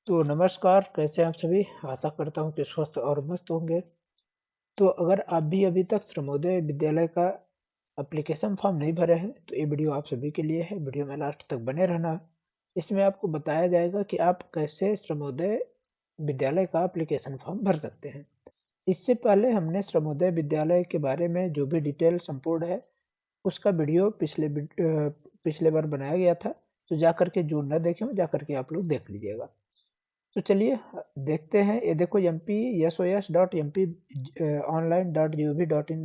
तो नमस्कार, कैसे हैं आप सभी? आशा करता हूँ कि स्वस्थ और मस्त होंगे। तो अगर आप भी अभी तक श्रमोदय विद्यालय का एप्लीकेशन फॉर्म नहीं भरे हैं, तो ये वीडियो आप सभी के लिए है। वीडियो में लास्ट तक बने रहना। इसमें आपको बताया जाएगा कि आप कैसे श्रमोदय विद्यालय का एप्लीकेशन फॉर्म भर सकते हैं। इससे पहले हमने श्रमोदय विद्यालय के बारे में जो भी डिटेल संपूर्ण है, उसका वीडियो पिछले बार बनाया गया था। तो जाकर के जो न देखे हो, जाकर के आप लोग देख लीजिएगा। तो चलिए देखते हैं। ये देखो mpsos.mp online.gov.in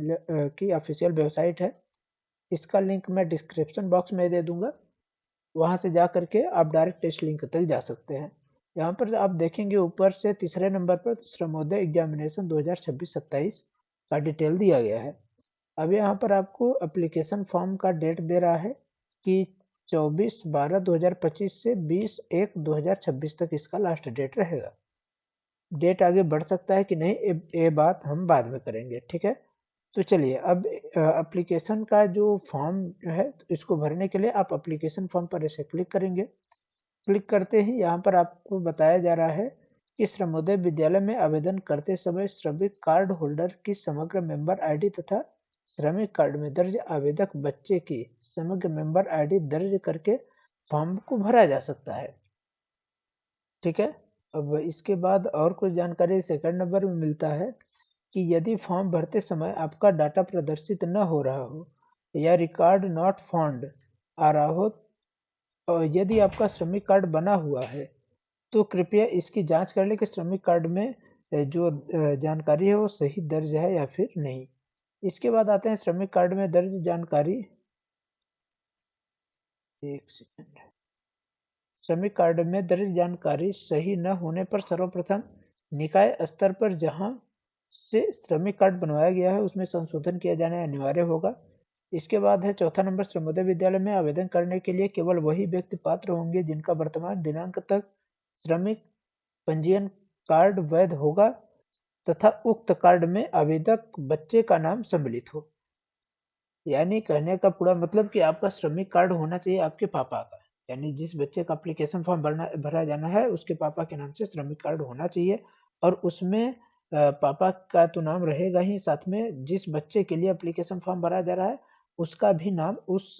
की ऑफिशियल वेबसाइट है। इसका लिंक मैं डिस्क्रिप्शन बॉक्स में दे दूंगा। वहां से जा करके आप डायरेक्ट इस लिंक तक जा सकते हैं। यहाँ पर आप देखेंगे ऊपर से तीसरे नंबर पर श्रमोदय एग्जामिनेशन 2026-27 का डिटेल दिया गया है। अब यहाँ पर आपको एप्लीकेशन फॉर्म का डेट दे रहा है कि 24/12/2025 से 20/1/2026 तक इसका लास्ट डेट रहेगा। डेट आगे बढ़ सकता है कि नहीं, ये बात हम बाद में करेंगे, ठीक है। तो चलिए अब एप्लीकेशन का जो फॉर्म है, तो इसको भरने के लिए आप एप्लीकेशन फॉर्म पर ऐसे क्लिक करेंगे। क्लिक करते ही यहाँ पर आपको बताया जा रहा है कि श्रमोदय विद्यालय में आवेदन करते समय श्रमिक कार्ड होल्डर की समग्र मेंबर आईडी तथा श्रमिक कार्ड में दर्ज आवेदक बच्चे की समग्र मेंबर आईडी दर्ज करके फॉर्म को भरा जा सकता है, ठीक है। अब इसके बाद और कुछ जानकारी सेकंड नंबर में मिलता है कि यदि फॉर्म भरते समय आपका डाटा प्रदर्शित न हो रहा हो या रिकॉर्ड नॉट फाउंड आ रहा हो, और यदि आपका श्रमिक कार्ड बना हुआ है, तो कृपया इसकी जांच कर लें कि श्रमिक कार्ड में जो जानकारी है वो सही दर्ज है या फिर नहीं। इसके बाद आते हैं श्रमिक कार्ड में दर्ज जानकारी। एक सेकंड। श्रमिक कार्ड में दर्ज जानकारी सही न होने पर सर्वप्रथम निकाय स्तर पर जहां से श्रमिक कार्ड बनवाया गया है उसमें संशोधन किया जाना अनिवार्य होगा। इसके बाद है चौथा नंबर, श्रमोदय विद्यालय में आवेदन करने के लिए केवल वही व्यक्ति पात्र होंगे जिनका वर्तमान दिनांक तक श्रमिक पंजीयन कार्ड वैध होगा तथा उक्त कार्ड में आवेदक बच्चे का नाम सम्मिलित हो। यानी कहने का पूरा मतलब कि आपका श्रमिक कार्ड होना चाहिए आपके पापा का। यानी जिस बच्चे का एप्लीकेशन फॉर्म भरा जाना है, उसके पापा के नाम से श्रमिक कार्ड होना चाहिए। और उसमें पापा का तो नाम रहेगा ही, साथ में जिस बच्चे के लिए एप्लीकेशन फॉर्म भरा जा रहा है उसका भी नाम उस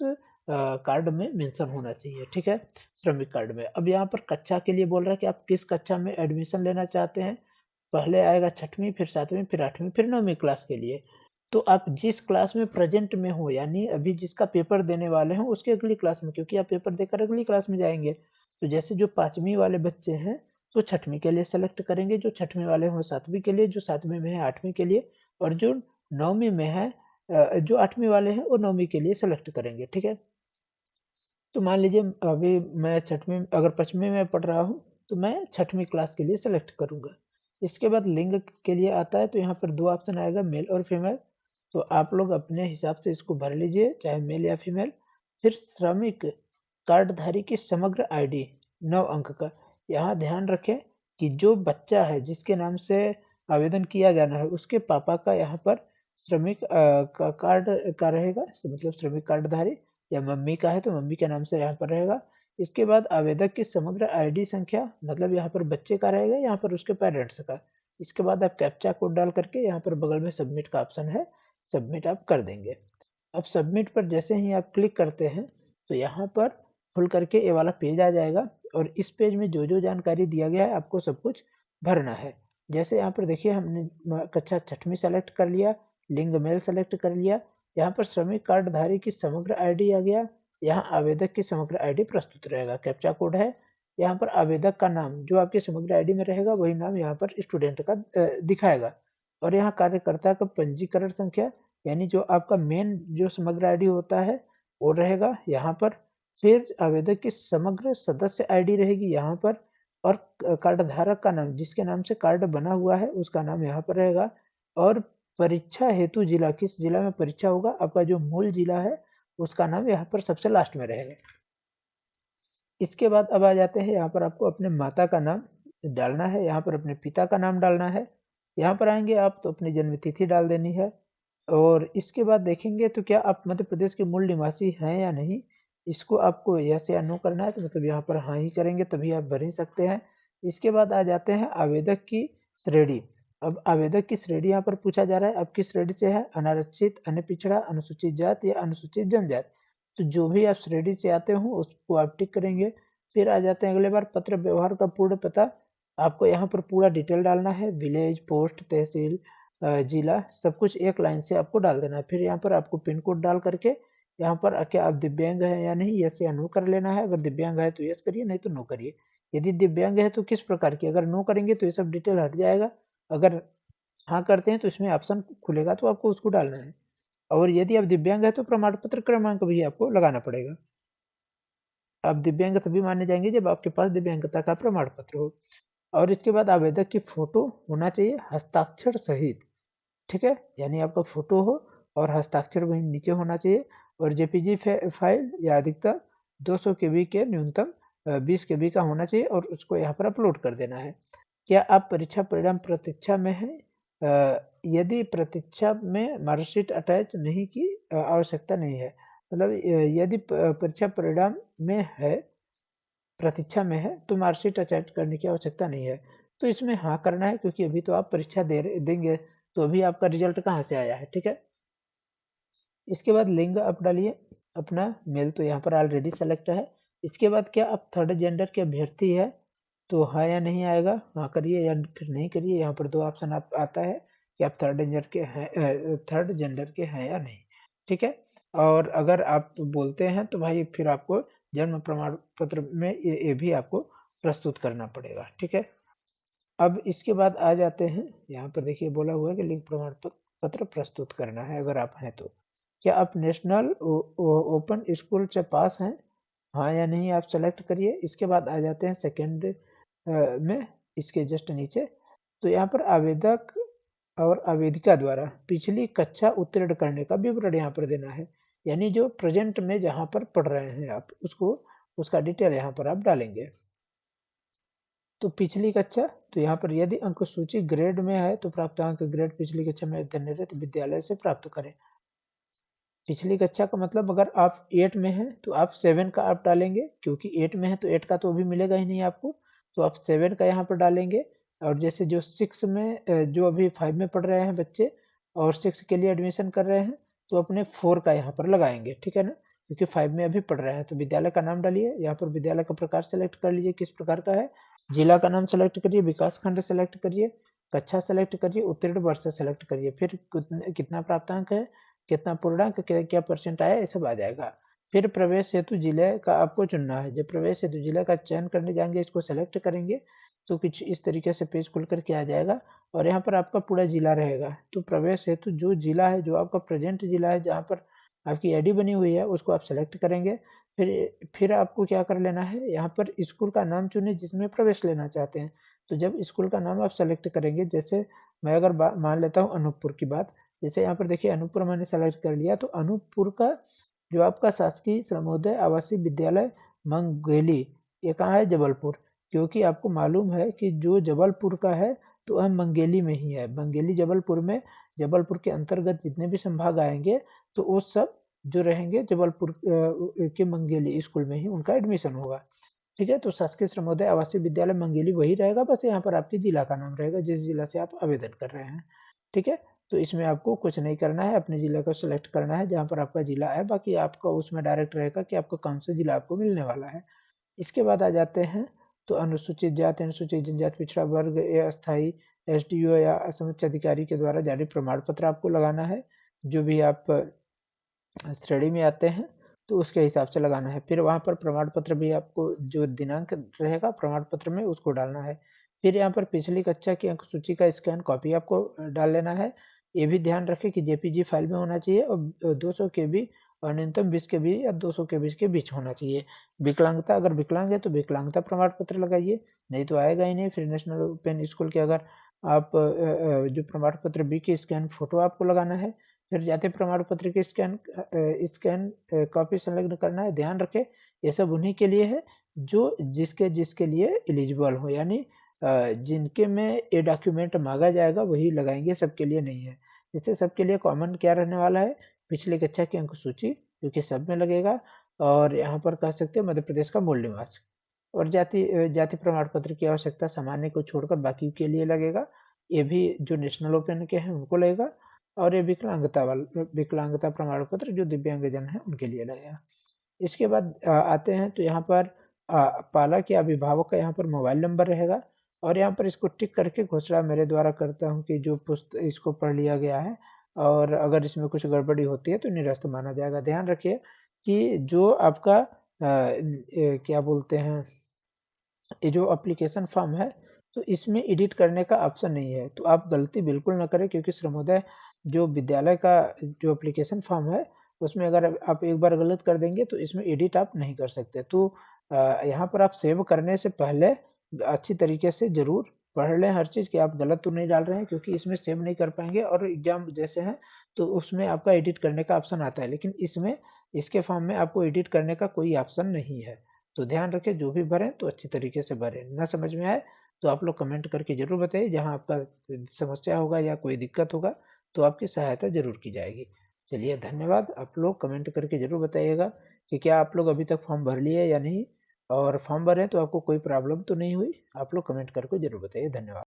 कार्ड में मेंशन होना चाहिए, ठीक है, श्रमिक कार्ड में। अब यहाँ पर कक्षा के लिए बोल रहा है कि आप किस कक्षा में एडमिशन लेना चाहते हैं। पहले आएगा 6वीं, फिर 7वीं, फिर 8वीं, फिर 9वीं क्लास के लिए। तो आप जिस क्लास में प्रेजेंट में हो, यानी अभी जिसका पेपर देने वाले हैं उसके अगली क्लास में, क्योंकि आप पेपर देकर अगली क्लास में जाएंगे। तो जैसे जो 5वीं वाले बच्चे हैं तो 6वीं के लिए सेलेक्ट करेंगे, जो 6वीं वाले हो 7वीं के लिए, जो 7वीं में है 8वीं के लिए, और जो 9वीं में है जो 8वीं वाले हैं वो 9वीं के लिए सेलेक्ट करेंगे, ठीक है। तो मान लीजिए अभी मैं 6वीं, अगर 5वीं में पढ़ रहा हूँ तो मैं 6वीं क्लास के लिए सेलेक्ट करूंगा। इसके बाद लिंग के लिए आता है, तो यहाँ पर 2 ऑप्शन आएगा, मेल और फीमेल। तो आप लोग अपने हिसाब से इसको भर लीजिए, चाहे मेल या फीमेल। फिर श्रमिक कार्डधारी की समग्र आईडी 9 अंक का। यहाँ ध्यान रखें कि जो बच्चा है जिसके नाम से आवेदन किया जाना है उसके पापा का यहाँ पर श्रमिक का कार्ड का रहेगा, मतलब श्रमिक कार्डधारी, या मम्मी का है तो मम्मी के नाम से यहाँ पर रहेगा। इसके बाद आवेदक की समग्र आईडी संख्या, मतलब यहाँ पर बच्चे का रहेगा, यहाँ पर उसके पेरेंट्स का। इसके बाद आप कैप्चा कोड डाल करके यहाँ पर बगल में सबमिट का ऑप्शन है, सबमिट आप कर देंगे। अब सबमिट पर जैसे ही आप क्लिक करते हैं तो यहाँ पर खुल करके ये वाला पेज आ जाएगा, और इस पेज में जो जो जानकारी दिया गया है आपको सब कुछ भरना है। जैसे यहाँ पर देखिए हमने कक्षा 6वीं सेलेक्ट कर लिया, लिंग मेल सेलेक्ट कर लिया, यहाँ पर श्रमिक कार्डधारी की समग्र आईडी आ गया, यहाँ आवेदक की समग्र आईडी प्रस्तुत रहेगा, कैप्चा कोड है। यहाँ पर आवेदक का नाम जो आपकी समग्र आईडी में रहेगा वही नाम यहाँ पर स्टूडेंट का दिखाएगा। और यहाँ कार्यकर्ता का पंजीकरण संख्या, यानी जो आपका मेन जो समग्र आईडी होता है वो रहेगा यहाँ पर। फिर आवेदक की समग्र सदस्य आईडी रहेगी यहाँ पर, और कार्ड धारक का नाम, जिसके नाम से कार्ड बना हुआ है उसका नाम यहाँ पर रहेगा। और परीक्षा हेतु जिला, किस जिला में परीक्षा होगा, आपका जो मूल जिला है उसका नाम यहाँ पर सबसे लास्ट में रहेगा। इसके बाद अब आ जाते हैं, यहाँ पर आपको अपने माता का नाम डालना है, यहाँ पर अपने पिता का नाम डालना है। यहाँ पर आएंगे आप तो अपनी जन्म तिथि डाल देनी है। और इसके बाद देखेंगे तो क्या आप मध्य प्रदेश के मूल निवासी हैं या नहीं, इसको आपको यस या नो करना है। तो मतलब यहाँ पर हाँ ही करेंगे तभी आप भर ही सकते हैं। इसके बाद आ जाते हैं आवेदक की श्रेणी। अब आवेदक की श्रेणी यहाँ पर पूछा जा रहा है, अब किस श्रेणी से है, अनारक्षित, अन्य पिछड़ा, अनुसूचित जाति या अनुसूचित जनजाति। तो जो भी आप श्रेणी से आते हो उसको आप टिक करेंगे। फिर आ जाते हैं अगले बार, पत्र व्यवहार का पूर्ण पता। आपको यहाँ पर पूरा डिटेल डालना है, विलेज, पोस्ट, तहसील, जिला, सब कुछ एक लाइन से आपको डाल देना है। फिर यहाँ पर आपको पिन कोड डाल करके यहाँ पर क्या आप दिव्यांग हैं या नहीं, यस या नो कर लेना है। अगर दिव्यांग है तो यस करिए, नहीं तो नो करिए। यदि दिव्यांग है तो किस प्रकार की, अगर नो करेंगे तो ये सब डिटेल हट जाएगा। अगर हाँ करते हैं तो इसमें ऑप्शन खुलेगा तो आपको उसको डालना है। और यदि आप दिव्यांग है तो प्रमाण पत्र क्रमांक भी आपको लगाना पड़ेगा। आप दिव्यांग तभी माने जाएंगे जब आपके पास दिव्यांगता का प्रमाण पत्र हो। और इसके बाद आवेदक की फोटो होना चाहिए हस्ताक्षर सहित, ठीक है, यानी आपका फोटो हो और हस्ताक्षर वहीं नीचे होना चाहिए। और जेपीजी फाइल या अधिकतम 200 केबी के न्यूनतम 20 केबी का होना चाहिए और उसको यहाँ पर अपलोड कर देना है। क्या आप परीक्षा परिणाम प्रतीक्षा में हैं? यदि प्रतीक्षा में मार्कशीट अटैच नहीं की आवश्यकता नहीं है, मतलब यदि परीक्षा परिणाम में है, प्रतीक्षा में है, तो मार्कशीट अटैच करने की आवश्यकता नहीं है। तो इसमें हाँ करना है, क्योंकि अभी तो आप परीक्षा देंगे, तो अभी आपका रिजल्ट कहाँ से आया है, ठीक है। इसके बाद लिंग आप डालिए अपना, मेल तो यहाँ पर ऑलरेडी सेलेक्ट है। इसके बाद क्या आप थर्ड जेंडर के अभ्यर्थी है, तो हाँ या नहीं आएगा, हाँ करिए या फिर नहीं करिए। यहाँ पर दो ऑप्शन आप आता है कि आप थर्ड जेंडर के हैं या नहीं, ठीक है। और अगर आप बोलते हैं तो भाई फिर आपको जन्म प्रमाण पत्र में ये भी आपको प्रस्तुत करना पड़ेगा, ठीक है। अब इसके बाद आ जाते हैं, यहाँ पर देखिए बोला हुआ है कि लिंग प्रमाण पत्र प्रस्तुत करना है अगर आप हैं तो। क्या आप नेशनल ओपन स्कूल से पास हैं, हाँ या नहीं आप सेलेक्ट करिए। इसके बाद आ जाते हैं सेकेंड में, इसके जस्ट नीचे। तो यहाँ पर आवेदक और आवेदिका द्वारा पिछली कक्षा उत्तीर्ण करने का विवरण यहाँ पर देना है, यानी जो प्रेजेंट में जहाँ पर पढ़ रहे हैं आप उसको, उसका डिटेल यहाँ पर आप डालेंगे। तो पिछली कक्षा, तो यहाँ पर यदि अंक सूची ग्रेड में है तो प्राप्तांक ग्रेड पिछली कक्षा में अध्ययनरत विद्यालय से प्राप्त करें। पिछली कक्षा का मतलब अगर आप 8 में हैं तो आप 7 का आप डालेंगे, क्योंकि 8 में है तो 8 का तो अभी मिलेगा ही नहीं आपको, तो आप 7 का यहाँ पर डालेंगे। और जैसे जो 6 में जो अभी 5 में पढ़ रहे हैं बच्चे और 6 के लिए एडमिशन कर रहे हैं, तो अपने 4 का यहाँ पर लगाएंगे, ठीक है ना, क्योंकि 5 में अभी पढ़ रहे हैं। तो विद्यालय का नाम डालिए, यहाँ पर विद्यालय का प्रकार सेलेक्ट कर लीजिए किस प्रकार का है, जिला का नाम सेलेक्ट करिए, विकास खंड सेलेक्ट करिए, कक्षा सेलेक्ट करिए, उत्तीर्ण वर्ष सेलेक्ट करिए, फिर कितना प्राप्तांक है, कितना पूर्णांक, क्या परसेंट आया, ये सब आ जाएगा। फिर प्रवेश हेतु जिले का आपको चुनना है। जब प्रवेश हेतु जिले का चयन करने जाएंगे, इसको सेलेक्ट करेंगे तो कुछ इस तरीके से पेज खुल करके आ जाएगा और यहाँ पर आपका पूरा जिला रहेगा। तो प्रवेश हेतु जो जिला है, जो आपका प्रेजेंट जिला है जहाँ पर आपकी आईडी बनी हुई है, उसको आप सेलेक्ट करेंगे। फिर आपको क्या कर लेना है, यहाँ पर स्कूल का नाम चुने जिसमें प्रवेश लेना चाहते हैं। तो जब स्कूल का नाम आप सेलेक्ट करेंगे, जैसे मैं अगर मान लेता हूँ अनूपपुर की बात, जैसे यहाँ पर देखिए अनूपपुर मैंने सेलेक्ट कर लिया, तो अनूपपुर का जो आपका शासकीय श्रमोदय आवासीय विद्यालय मंगेली, ये कहाँ है, जबलपुर। क्योंकि आपको मालूम है कि जो जबलपुर का है तो वह मंगेली में ही है, मंगेली जबलपुर में। जबलपुर के अंतर्गत जितने भी संभाग आएंगे तो वो सब जो रहेंगे जबलपुर के मंगेली स्कूल में ही उनका एडमिशन होगा, ठीक है। तो शासकीय श्रमोदय आवासीय विद्यालय मंगेली वही रहेगा, बस यहाँ पर आपके जिला का नाम रहेगा जिस जिला से आप आवेदन कर रहे हैं, ठीक है। तो इसमें आपको कुछ नहीं करना है, अपने जिला को सिलेक्ट करना है जहाँ पर आपका जिला है, बाकी आपका उसमें डायरेक्ट रहेगा कि आपका कौन सा जिला आपको मिलने वाला है। इसके बाद आ जाते हैं तो अनुसूचित जाति, अनुसूचित जनजाति, पिछड़ा वर्ग या अस्थायी एसडीओ या असम अधिकारी के द्वारा जारी प्रमाण पत्र आपको लगाना है। जो भी आप श्रेणी में आते हैं तो उसके हिसाब से लगाना है। फिर वहाँ पर प्रमाण पत्र भी आपको जो दिनांक रहेगा प्रमाण पत्र में उसको डालना है। फिर यहाँ पर पिछली कक्षा की अंक सूची का स्कैन कॉपी आपको डाल लेना है। ये भी ध्यान रखें कि जेपीजी फाइल में होना चाहिए और 200 केबी और न्यूनतम 20 केबी या 200 केबी के बीच होना चाहिए। विकलांगता, अगर विकलांग है तो विकलांगता प्रमाण पत्र लगाइए, नहीं तो आएगा ही नहीं। फिर नेशनल ओपन स्कूल के अगर आप जो प्रमाण पत्र बी की स्कैन फोटो आपको लगाना है। फिर जाति प्रमाण पत्र की स्कैन कॉपी संलग्न करना है। ध्यान रखें ये सब उन्हीं के लिए है जो जिसके जिसके लिए एलिजिबल हो, यानी जिनके में ये डॉक्यूमेंट मांगा जाएगा वही लगाएंगे, सबके लिए नहीं है। जैसे सबके लिए कॉमन क्या रहने वाला है, पिछली कक्षा की अंक सूची जो कि सब में लगेगा, और यहाँ पर कह सकते हैं मध्य प्रदेश का मूल निवास, और जाति प्रमाण पत्र की आवश्यकता सामान्य को छोड़कर बाकी के लिए लगेगा। ये भी जो नेशनल ओपन के हैं उनको लगेगा, और ये विकलांगता प्रमाण पत्र जो दिव्यांगजन हैं उनके लिए लगेगा। इसके बाद आते हैं तो यहाँ पर पालक या अभिभावक का यहाँ पर मोबाइल नंबर रहेगा, और यहाँ पर इसको टिक करके घोषणा मेरे द्वारा करता हूँ कि जो इसको पढ़ लिया गया है, और अगर इसमें कुछ गड़बड़ी होती है तो निरस्त माना जाएगा। ध्यान रखिए कि जो आपका क्या बोलते हैं, ये जो एप्लीकेशन फॉर्म है, तो इसमें एडिट करने का ऑप्शन नहीं है। तो आप गलती बिल्कुल ना करें, क्योंकि श्रमोदय जो विद्यालय का जो एप्लीकेशन फॉर्म है, उसमें अगर आप एक बार गलत कर देंगे तो इसमें एडिट आप नहीं कर सकते। तो यहाँ पर आप सेव करने से पहले अच्छी तरीके से ज़रूर पढ़ लें हर चीज़, कि आप गलत तो नहीं डाल रहे हैं, क्योंकि इसमें सेव नहीं कर पाएँगे और एग्ज़ाम जैसे हैं तो उसमें आपका एडिट करने का ऑप्शन आता है, लेकिन इसमें इसके फॉर्म में आपको एडिट करने का कोई ऑप्शन नहीं है। तो ध्यान रखें, जो भी भरें तो अच्छी तरीके से भरें। ना समझ में आए तो आप लोग कमेंट करके ज़रूर बताइए, जहाँ आपका समस्या होगा या कोई दिक्कत होगा तो आपकी सहायता ज़रूर की जाएगी। चलिए धन्यवाद, आप लोग कमेंट करके ज़रूर बताइएगा कि क्या आप लोग अभी तक फॉर्म भर लिए या नहीं, और फॉर्म भरें तो आपको कोई प्रॉब्लम तो नहीं हुई। आप लोग कमेंट करके ज़रूर बताइए। धन्यवाद।